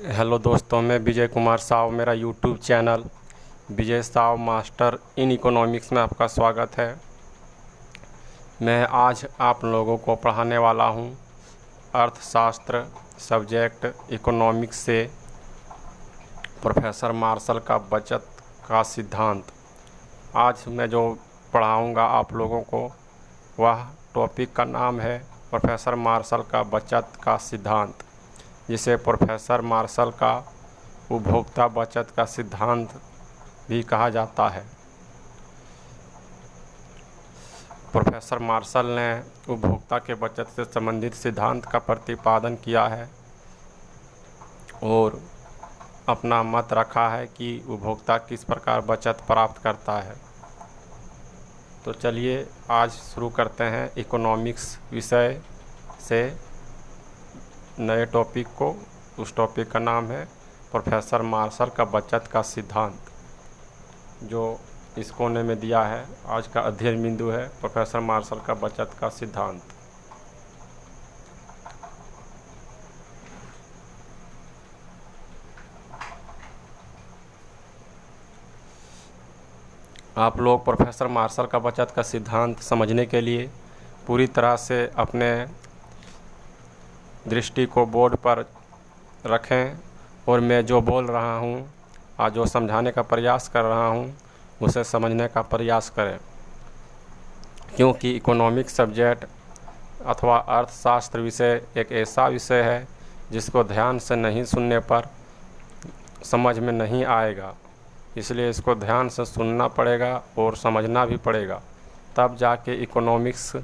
Hello दोस्तों, मैं विजय कुमार साव, मेरा YouTube channel Vijay Sao master in economics में आपका स्वागत है। मैं आज आप लोगों को पढ़ाने वाला हूं अर्थशास्त्र सब्जेक्ट इकोनॉमिक्स से प्रोफेसर मार्शल का बचत का सिद्धांत। आज मैं जो पढ़ाऊंगा आप लोगों को वह टॉपिक का नाम है प्रोफेसर मार्शल का बचत का सिद्धांत, जिसे प्रोफेसर मार्शल का उपभोक्ता बचत का सिद्धांत भी कहा जाता है। प्रोफेसर मार्शल ने उपभोक्ता के बचत से संबंधित सिद्धांत का प्रतिपादन किया है और अपना मत रखा है कि उपभोक्ता किस प्रकार बचत प्राप्त करता है। तो चलिए आज शुरू करते हैं इकोनॉमिक्स विषय से नए टॉपिक को। उस टॉपिक का नाम है प्रोफेसर मार्शल का बचत का सिद्धांत, जो इस कोने में दिया है। आज का अध्ययन बिंदु है प्रोफेसर मार्शल का बचत का सिद्धांत। आप लोग प्रोफेसर मार्शल का बचत का सिद्धांत समझने के लिए पूरी तरह से अपने दृष्टि को बोर्ड पर रखें और मैं जो बोल रहा हूँ और जो समझाने का प्रयास कर रहा हूँ उसे समझने का प्रयास करें, क्योंकि इकोनॉमिक्स सब्जेक्ट अथवा अर्थशास्त्र विषय एक ऐसा विषय है जिसको ध्यान से नहीं सुनने पर समझ में नहीं आएगा। इसलिए इसको ध्यान से सुनना पड़ेगा और समझना भी पड़ेगा, तब जाके इकोनॉमिक्स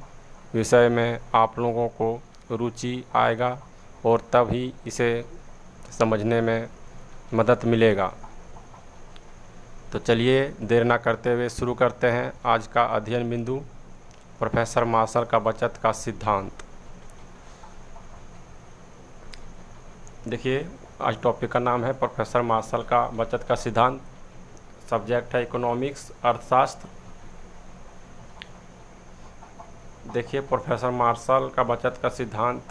विषय में आप लोगों को रुचि आएगा और तभी इसे समझने में मदद मिलेगा। तो चलिए देर ना करते हुए शुरू करते हैं आज का अध्ययन बिंदु प्रोफेसर मार्शल का बचत का सिद्धांत। देखिए, आज टॉपिक का नाम है प्रोफेसर मार्शल का बचत का सिद्धांत। सब्जेक्ट है इकोनॉमिक्स अर्थशास्त्र। देखिए, प्रोफेसर मार्शल का बचत का सिद्धांत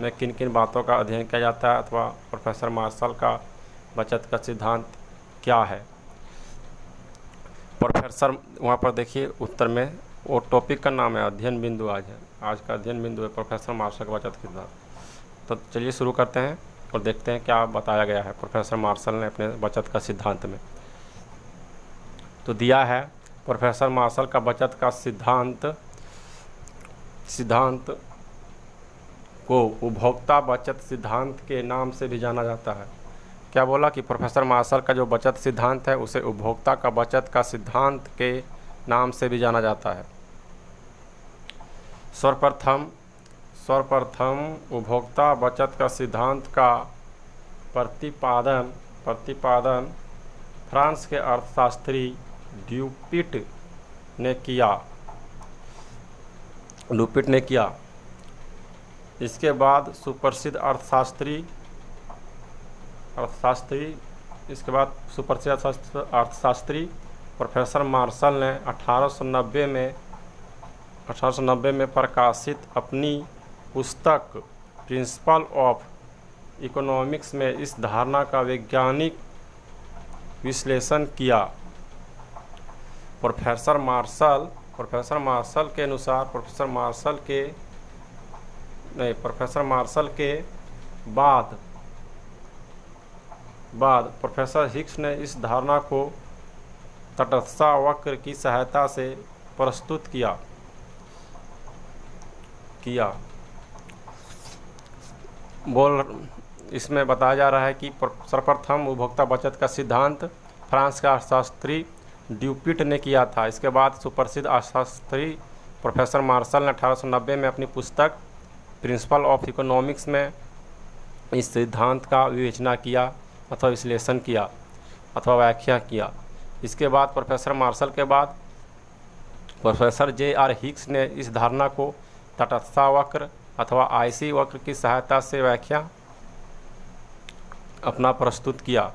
में किन किन बातों का अध्ययन किया जाता है अथवा प्रोफेसर मार्शल का बचत का सिद्धांत क्या है। प्रोफेसर वहाँ पर देखिए उत्तर में वो टॉपिक का नाम है अध्ययन बिंदु। आज का अध्ययन बिंदु है प्रोफेसर मार्शल का बचत का सिद्धांत। तो चलिए शुरू करते हैं और देखते हैं क्या बताया गया है प्रोफेसर मार्शल ने अपने बचत का सिद्धांत में। तो दिया है प्रोफेसर मार्शल का बचत का सिद्धांत को उपभोक्ता बचत सिद्धांत के नाम से भी जाना जाता है। क्या बोला कि प्रोफेसर मार्शल का जो बचत सिद्धांत है उसे उपभोक्ता का बचत का सिद्धांत के नाम से भी जाना जाता है। सर्वप्रथम उपभोक्ता बचत का सिद्धांत का प्रतिपादन फ्रांस के अर्थशास्त्री ड्यूपिट ने किया। इसके बाद सुप्रसिद्ध अर्थशास्त्री प्रोफेसर मार्शल ने 1890 में प्रकाशित अपनी पुस्तक प्रिंसिपल ऑफ इकोनॉमिक्स में इस धारणा का वैज्ञानिक विश्लेषण किया। प्रोफेसर मार्शल के अनुसार प्रोफेसर मार्शल के बाद प्रोफेसर हिक्स ने इस धारणा को तटस्थता वक्र की सहायता से प्रस्तुत किया। इसमें बताया जा रहा है कि सर्वप्रथम उपभोक्ता बचत का सिद्धांत फ्रांस का अर्थशास्त्री ड्यूपिट ने किया था। इसके बाद सुप्रसिद्ध अर्थशास्त्री प्रोफेसर मार्शल ने 1890 में अपनी पुस्तक प्रिंसिपल ऑफ इकोनॉमिक्स में इस सिद्धांत का विवेचना किया अथवा विश्लेषण किया अथवा व्याख्या किया। इसके बाद प्रोफेसर मार्शल के बाद प्रोफेसर जे.आर. हिक्स ने इस धारणा को तटस्थता वक्र अथवा आईसी वक्र की सहायता से व्याख्या अपना प्रस्तुत किया।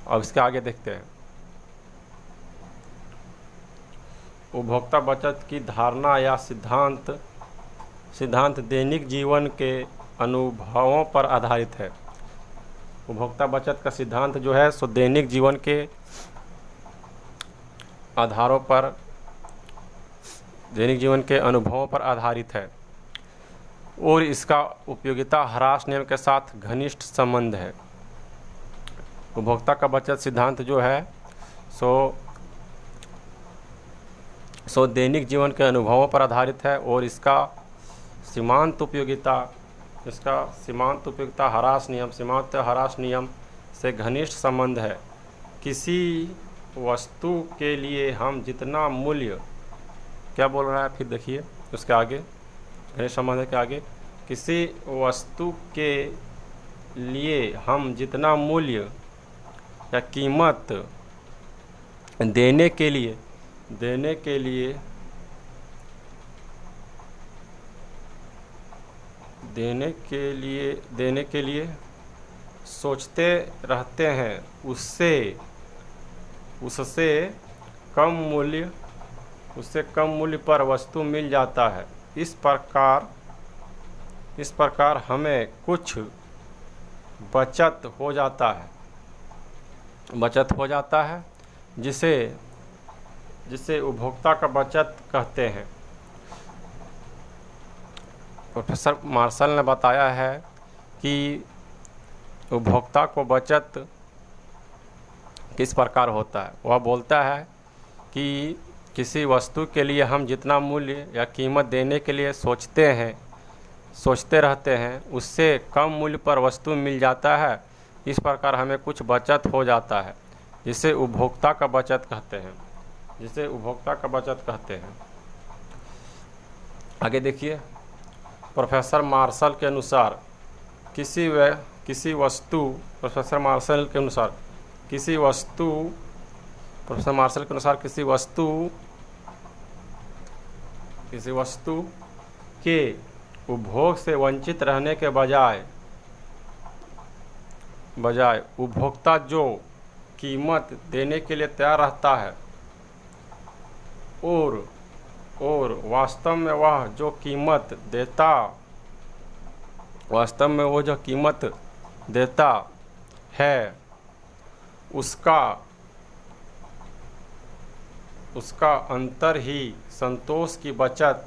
अब इसके आगे देखते हैं। उपभोक्ता बचत की धारणा या सिद्धांत दैनिक जीवन के अनुभवों पर आधारित है। उपभोक्ता बचत का सिद्धांत जो है सो दैनिक जीवन के आधारों पर, दैनिक जीवन के अनुभवों पर आधारित है और इसका उपयोगिता ह्रास नियम के साथ घनिष्ठ संबंध है। उपभोक्ता का बचत सिद्धांत जो है सो दैनिक जीवन के अनुभवों पर आधारित है और इसका सीमांत उपयोगिता सीमांत ह्रास नियम से घनिष्ठ संबंध है। किसी वस्तु के लिए हम जितना मूल्य, क्या बोल रहा है फिर देखिए उसके आगे, घनिष्ठ संबंध है के आगे, किसी वस्तु के लिए हम जितना मूल्य या कीमत देने के लिए सोचते रहते हैं, उससे कम मूल्य पर वस्तु मिल जाता है। इस प्रकार हमें कुछ बचत हो जाता है जिसे उपभोक्ता का बचत कहते हैं। प्रोफेसर मार्शल ने बताया है कि उपभोक्ता को बचत किस प्रकार होता है। वह बोलता है कि किसी वस्तु के लिए हम जितना मूल्य या कीमत देने के लिए सोचते रहते हैं, उससे कम मूल्य पर वस्तु मिल जाता है। इस प्रकार हमें कुछ बचत हो जाता है, जिसे उपभोक्ता का बचत कहते हैं। आगे देखिए, प्रोफेसर मार्शल के अनुसार किसी वस्तु के उपभोग से वंचित रहने के बजाय उपभोक्ता जो कीमत देने के लिए तैयार रहता है और वास्तव में वह जो कीमत देता है उसका अंतर ही संतोष की बचत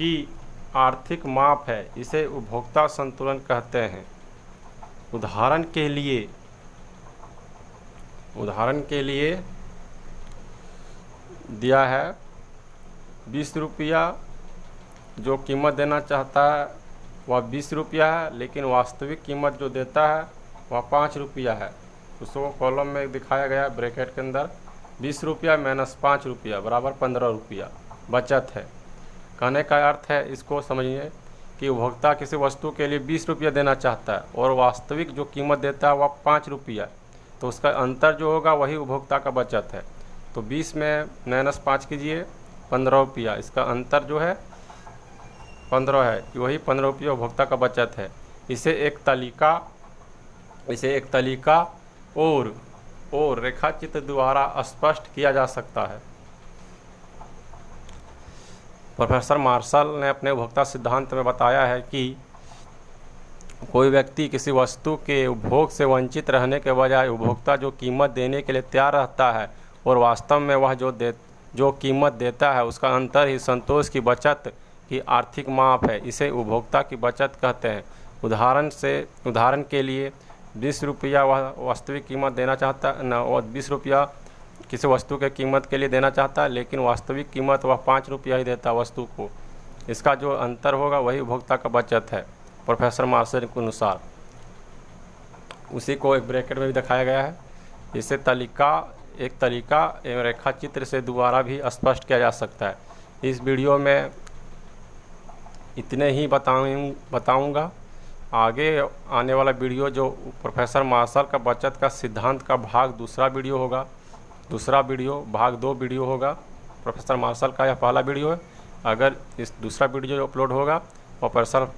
की आर्थिक माप है। इसे उपभोक्ता संतुलन कहते हैं। उदाहरण के लिए दिया है 20 रुपया, जो कीमत देना चाहता है वह 20 रुपया है, लेकिन वास्तविक कीमत जो देता है वह 5 रुपया है। उसको कॉलम में दिखाया गया ब्रैकेट के अंदर, 20 रुपया माइनस 5 रुपया बराबर 15 रुपया बचत है। कहने का अर्थ है, इसको समझिए कि उपभोक्ता किसी वस्तु के लिए 20 रुपया देना चाहता है और वास्तविक जो कीमत देता है वह 5 रुपया, तो उसका अंतर जो होगा वही उपभोक्ता का बचत है। तो 20 में माइनस 5 कीजिए, 15 रुपया, इसका अंतर जो है 15 है, वही 15 रुपया उपभोक्ता का बचत है। इसे एक तरीका और रेखाचित्र द्वारा स्पष्ट किया जा सकता है। प्रोफेसर मार्शल ने अपने उपभोक्ता सिद्धांत में बताया है कि कोई व्यक्ति किसी वस्तु के उपभोग से वंचित रहने के बजाय उपभोक्ता जो कीमत देने के लिए तैयार रहता है और वास्तव में वह जो कीमत देता है उसका अंतर ही संतोष की बचत की आर्थिक माप है। इसे उपभोक्ता की बचत कहते हैं। उदाहरण के लिए 20 रुपया वह वास्तविक कीमत देना चाहता है और 20 रुपया किसी वस्तु के कीमत के लिए देना चाहता है, लेकिन वास्तविक कीमत वह 5 रुपया ही देता है वस्तु को। इसका जो अंतर होगा वही उपभोक्ता का बचत है प्रोफेसर मार्शल के अनुसार। उसी को एक ब्रैकेट में भी दिखाया गया है। इसे एक तरीका एवं रेखाचित्र से दोबारा भी स्पष्ट किया जा सकता है। इस वीडियो में इतने ही बताऊंगा। आगे आने वाला वीडियो जो प्रोफेसर मार्शल का बचत का सिद्धांत का भाग दूसरा वीडियो होगा, भाग 2 वीडियो होगा। प्रोफेसर मार्शल का यह पहला वीडियो है। अगर इस दूसरा वीडियो जो अपलोड होगा और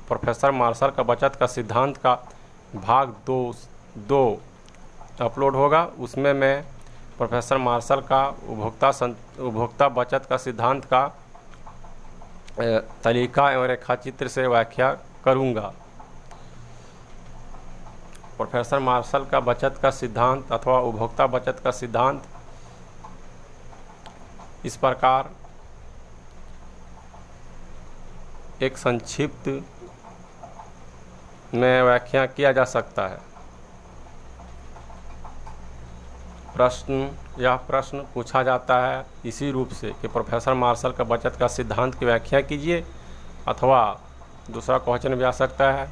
प्रोफेसर मार्शल का बचत का सिद्धांत का भाग 2 अपलोड होगा, उसमें मैं प्रोफेसर मार्शल का उपभोक्ता बचत का सिद्धांत का तरीका एवं रेखाचित्र से व्याख्या करूँगा। प्रोफेसर मार्शल का बचत का सिद्धांत अथवा उपभोक्ता बचत का सिद्धांत इस प्रकार एक संक्षिप्त में व्याख्या किया जा सकता है। यह प्रश्न पूछा जाता है इसी रूप से कि प्रोफेसर मार्शल का बचत का सिद्धांत की व्याख्या कीजिए, अथवा दूसरा क्वेश्चन भी आ सकता है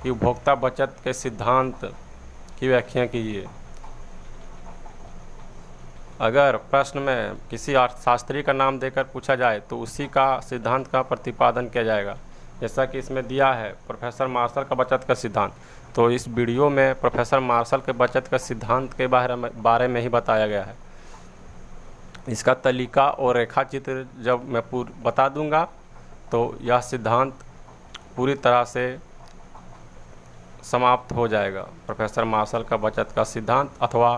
कि उपभोक्ता बचत के सिद्धांत की व्याख्या कीजिए। अगर प्रश्न में किसी अर्थशास्त्री का नाम देकर पूछा जाए तो उसी का सिद्धांत का प्रतिपादन किया जाएगा। जैसा कि इसमें दिया है प्रोफेसर मार्शल का बचत का सिद्धांत, तो इस वीडियो में प्रोफेसर मार्शल के बचत का सिद्धांत के बारे में ही बताया गया है। इसका तरीका और रेखाचित्र जब मैं बता दूंगा तो यह सिद्धांत पूरी तरह से समाप्त हो जाएगा। प्रोफेसर मार्शल का बचत का सिद्धांत अथवा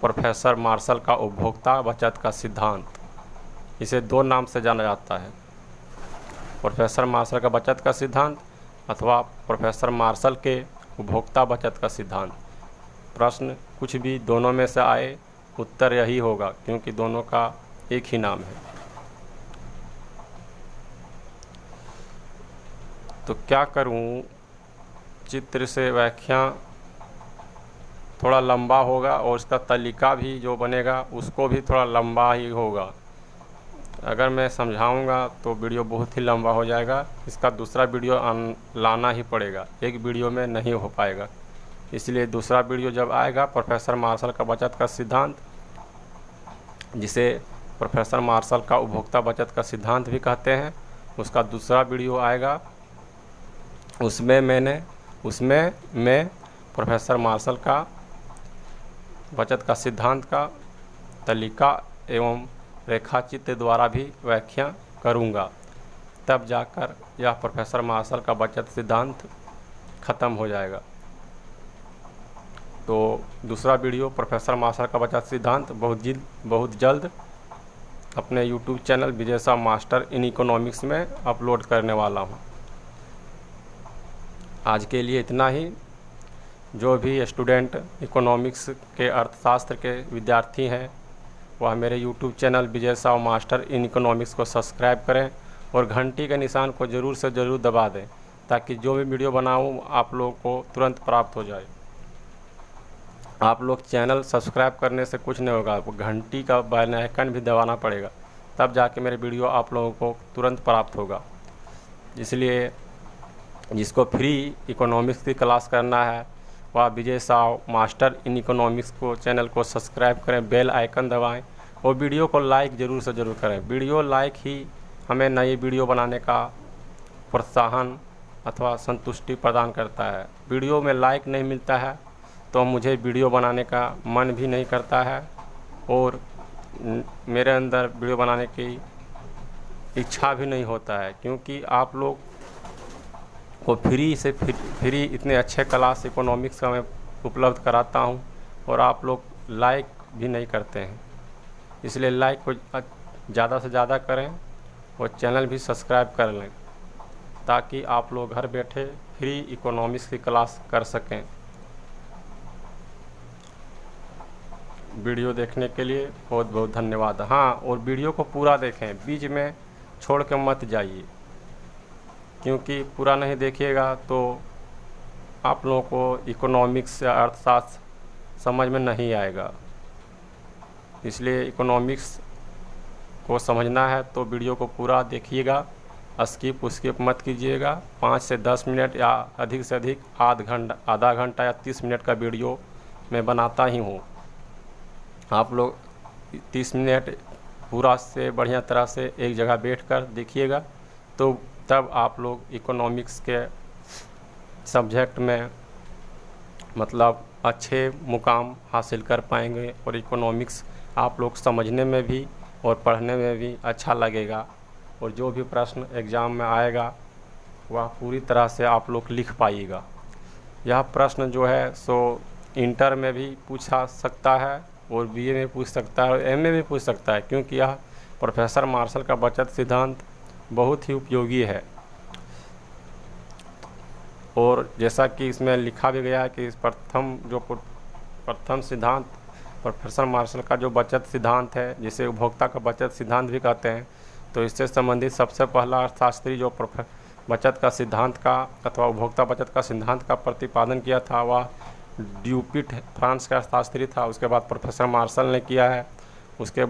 प्रोफेसर मार्शल का उपभोक्ता बचत का सिद्धांत, इसे दो नाम से जाना जाता है, प्रोफेसर मार्शल का बचत का सिद्धांत अथवा प्रोफेसर मार्शल के उपभोक्ता बचत का सिद्धांत। प्रश्न कुछ भी दोनों में से आए, उत्तर यही होगा, क्योंकि दोनों का एक ही नाम है। तो क्या करूं, चित्र से व्याख्या थोड़ा लंबा होगा और उसका तरीका भी जो बनेगा उसको भी थोड़ा लंबा ही होगा। अगर मैं समझाऊंगा तो वीडियो बहुत ही लंबा हो जाएगा। इसका दूसरा वीडियो लाना ही पड़ेगा, एक वीडियो में नहीं हो पाएगा। इसलिए दूसरा वीडियो जब आएगा प्रोफेसर मार्शल का बचत का सिद्धांत, जिसे प्रोफेसर मार्शल का उपभोक्ता बचत का सिद्धांत भी कहते हैं, उसका दूसरा वीडियो आएगा। उसमें मैं प्रोफेसर मार्शल का बचत का सिद्धांत का तरीका एवं रेखाचित्र द्वारा भी व्याख्या करूंगा। तब जाकर यह प्रोफेसर मार्शल का बचत सिद्धांत ख़त्म हो जाएगा। तो दूसरा वीडियो प्रोफेसर मार्शल का बचत सिद्धांत बहुत जल्द अपने YouTube channel Vijay Shah master in economics में अपलोड करने वाला हूं। आज के लिए इतना ही। जो भी स्टूडेंट इकोनॉमिक्स के अर्थशास्त्र के विद्यार्थी हैं वह मेरे YouTube channel Vijay Shah master in economics को सब्सक्राइब करें और घंटी के निशान को ज़रूर से ज़रूर दबा दें, ताकि जो भी वीडियो बनाऊं आप लोगों को तुरंत प्राप्त हो जाए। आप लोग चैनल सब्सक्राइब करने से कुछ नहीं होगा, घंटी का बेल आइकन भी दबाना पड़ेगा, तब जाके मेरे वीडियो आप लोगों को तुरंत प्राप्त होगा। इसलिए जिसको फ्री इकोनॉमिक्स की क्लास करना है वह Vijay Shah master in economics को चैनल को सब्सक्राइब करें, बेल आइकन दबाएं और वीडियो को लाइक ज़रूर से ज़रूर करें। वीडियो लाइक ही हमें नई वीडियो बनाने का प्रोत्साहन अथवा संतुष्टि प्रदान करता है। वीडियो में लाइक नहीं मिलता है तो मुझे वीडियो बनाने का मन भी नहीं करता है और मेरे अंदर वीडियो बनाने की इच्छा भी नहीं होता है, क्योंकि आप लोग को फ्री इतने अच्छे क्लास इकोनॉमिक्स का मैं उपलब्ध कराता हूं और आप लोग लाइक भी नहीं करते हैं। इसलिए लाइक को ज़्यादा से ज़्यादा करें और चैनल भी सब्सक्राइब कर लें, ताकि आप लोग घर बैठे फ्री इकोनॉमिक्स की क्लास कर सकें। वीडियो देखने के लिए बहुत बहुत धन्यवाद। हाँ, और वीडियो को पूरा देखें, बीच में छोड़ के मत जाइए, क्योंकि पूरा नहीं देखिएगा तो आप लोगों को इकोनॉमिक्स या अर्थशास्त्र समझ में नहीं आएगा। इसलिए इकोनॉमिक्स को समझना है तो वीडियो को पूरा देखिएगा, स्किप मत कीजिएगा। 5 से 10 मिनट या अधिक से अधिक आधा घंटा या 30 मिनट का वीडियो मैं बनाता ही हूँ। आप लोग 30 मिनट पूरा से बढ़िया तरह से एक जगह बैठकर देखिएगा, तो तब आप लोग इकोनॉमिक्स के सब्जेक्ट में मतलब अच्छे मुकाम हासिल कर पाएंगे और इकोनॉमिक्स आप लोग समझने में भी और पढ़ने में भी अच्छा लगेगा, और जो भी प्रश्न एग्ज़ाम में आएगा वह पूरी तरह से आप लोग लिख पाइएगा। यह प्रश्न जो है सो इंटर में भी पूछा सकता है और BA में पूछ सकता है और MA में पूछ सकता है, क्योंकि यह प्रोफेसर मार्शल का बचत सिद्धांत बहुत ही उपयोगी है। और जैसा कि इसमें लिखा भी गया है कि प्रथम सिद्धांत प्रोफेसर मार्शल का जो बचत सिद्धांत है, जिसे उपभोक्ता का बचत सिद्धांत भी कहते हैं, तो इससे संबंधित सबसे पहला अर्थशास्त्री जो बचत का सिद्धांत का अथवा उपभोक्ता बचत का सिद्धांत का प्रतिपादन किया था वह ड्यूपिट फ्रांस का अर्थशास्त्री था। उसके बाद प्रोफेसर मार्शल ने किया है। इसके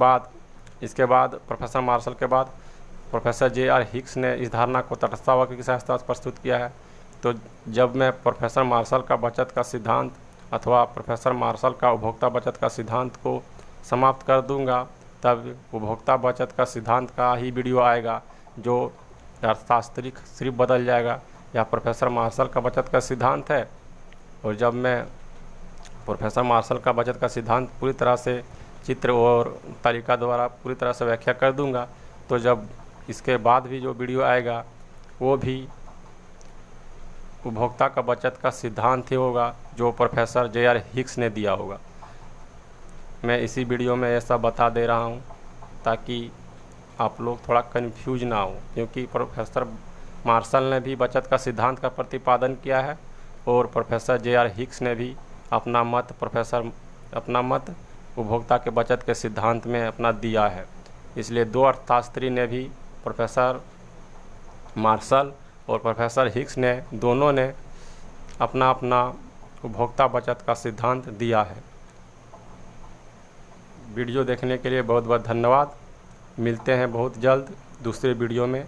बाद प्रोफेसर मार्शल के बाद प्रोफेसर J.R. हिक्स ने इस धारणा को तटस्थता वक्र की सहायता से प्रस्तुत किया है। तो जब मैं प्रोफेसर मार्शल का बचत का सिद्धांत अथवा प्रोफेसर मार्शल का उपभोक्ता बचत का सिद्धांत को समाप्त कर दूंगा, तब उपभोक्ता बचत का सिद्धांत का ही वीडियो आएगा, जो अर्थशास्त्री सिर्फ बदल जाएगा। या प्रोफेसर मार्शल का बचत का सिद्धांत है, और जब मैं प्रोफेसर मार्शल का बचत का सिद्धांत पूरी तरह से चित्र और तरीका द्वारा पूरी तरह से व्याख्या कर दूंगा, तो जब इसके बाद भी जो वीडियो आएगा वो भी उपभोक्ता का बचत का सिद्धांत ही होगा, जो प्रोफेसर J.R. हिक्स ने दिया होगा। मैं इसी वीडियो में ऐसा बता दे रहा हूँ ताकि आप लोग थोड़ा कन्फ्यूज ना हो, क्योंकि प्रोफेसर मार्शल ने भी बचत का सिद्धांत का प्रतिपादन किया है और प्रोफेसर J.R. हिक्स ने भी अपना मत उपभोक्ता के बचत के सिद्धांत में अपना दिया है। इसलिए दो अर्थशास्त्री ने भी, प्रोफेसर मार्शल और प्रोफेसर हिक्स ने, दोनों ने अपना उपभोक्ता बचत का सिद्धांत दिया है। वीडियो देखने के लिए बहुत बहुत धन्यवाद। मिलते हैं बहुत जल्द दूसरे वीडियो में।